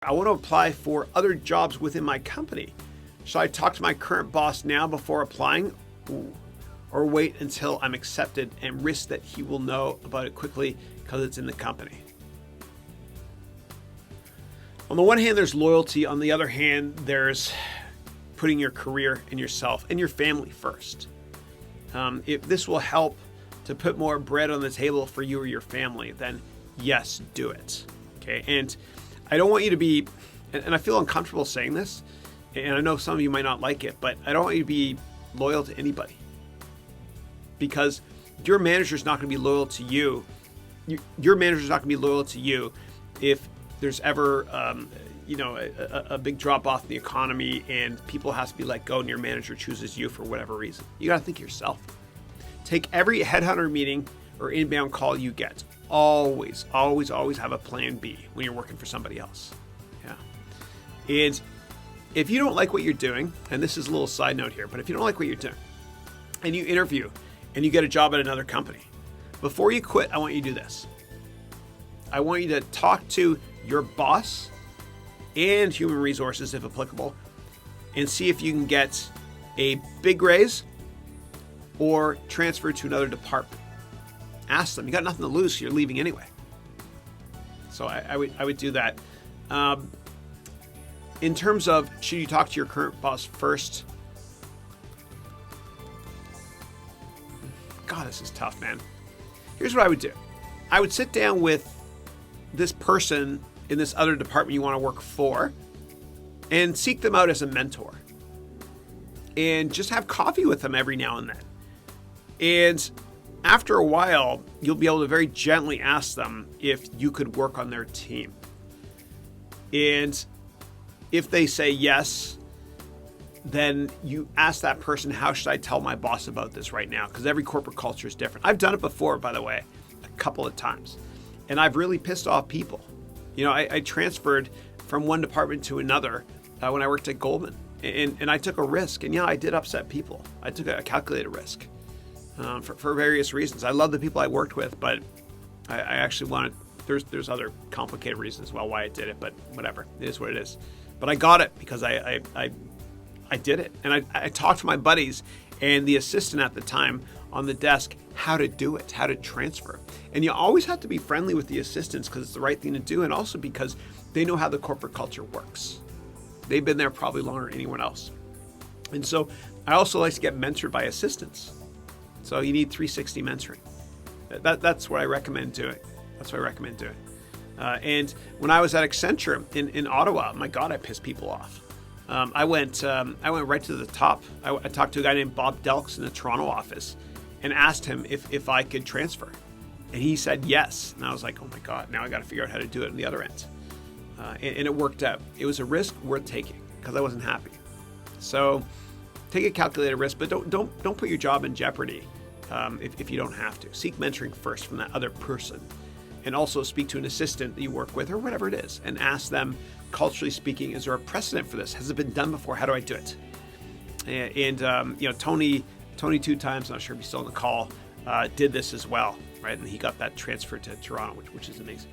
I want to apply for other jobs within my company. Should I talk to my current boss now before applying, or wait until I'm accepted and risk that he will know about it quickly because it's in the company? On the one hand, there's loyalty. On the other hand, there's putting your career and yourself and your family first. If this will help to put more bread on the table for you or your family, then yes, do it. Okay. And I don't want you to be, and I feel uncomfortable saying this, and I know some of you might not like it, but I don't want you to be loyal to anybody, because your manager's not going to be loyal to you. Your manager's not going to be loyal to you if there's ever, a big drop off in the economy and people have to be let go and your manager chooses you for whatever reason. You got to think of yourself. Take every headhunter meeting or inbound call you get. Always, always, always have a plan B when you're working for somebody else. Yeah. And if you don't like what you're doing, and this is a little side note here, but if you don't like what you're doing and you interview and you get a job at another company, before you quit, I want you to do this. I want you to talk to your boss and human resources, if applicable, and see if you can get a big raise or transfer to another department. Ask them. You got nothing to lose, so you're leaving anyway. So I would do that. In terms of, should you talk to your current boss first? God, this is tough, man. Here's what I would do. I would sit down with this person in this other department you want to work for and seek them out as a mentor. And just have coffee with them every now and then. And after a while, you'll be able to very gently ask them if you could work on their team. And if they say yes, then you ask that person, how should I tell my boss about this right now? Because every corporate culture is different. I've done it before, by the way, a couple of times. And I've really pissed off people. You know, I transferred from one department to another when I worked at Goldman. And I took a risk. And yeah, I did upset people. I took a calculated risk for various reasons. I love the people I worked with, but I actually wanted, there's other complicated reasons as well why I did it, but whatever. It is what it is. But I got it because I did it. And I talked to my buddies and the assistant at the time on the desk how to do it, how to transfer. And you always have to be friendly with the assistants because it's the right thing to do, and also because they know how the corporate culture works. They've been there probably longer than anyone else. And so I also like to get mentored by assistants. So you need 360 mentoring. That's what I recommend doing. That's what I recommend doing. And when I was at Accenture in Ottawa, my God, I pissed people off. I went right to the top. I talked to a guy named Bob Delks in the Toronto office and asked him if I could transfer. And he said yes. And I was like, oh my God, now I got to figure out how to do it on the other end. And it worked out. It was a risk worth taking because I wasn't happy. So take a calculated risk, but don't put your job in jeopardy if you don't have to. Seek mentoring first from that other person. And also speak to an assistant that you work with or whatever it is and ask them, culturally speaking, is there a precedent for this? Has it been done before? How do I do it? And Tony 2 times, I'm not sure if he's still on the call, did this as well, right? And he got that transfer to Toronto, which is amazing.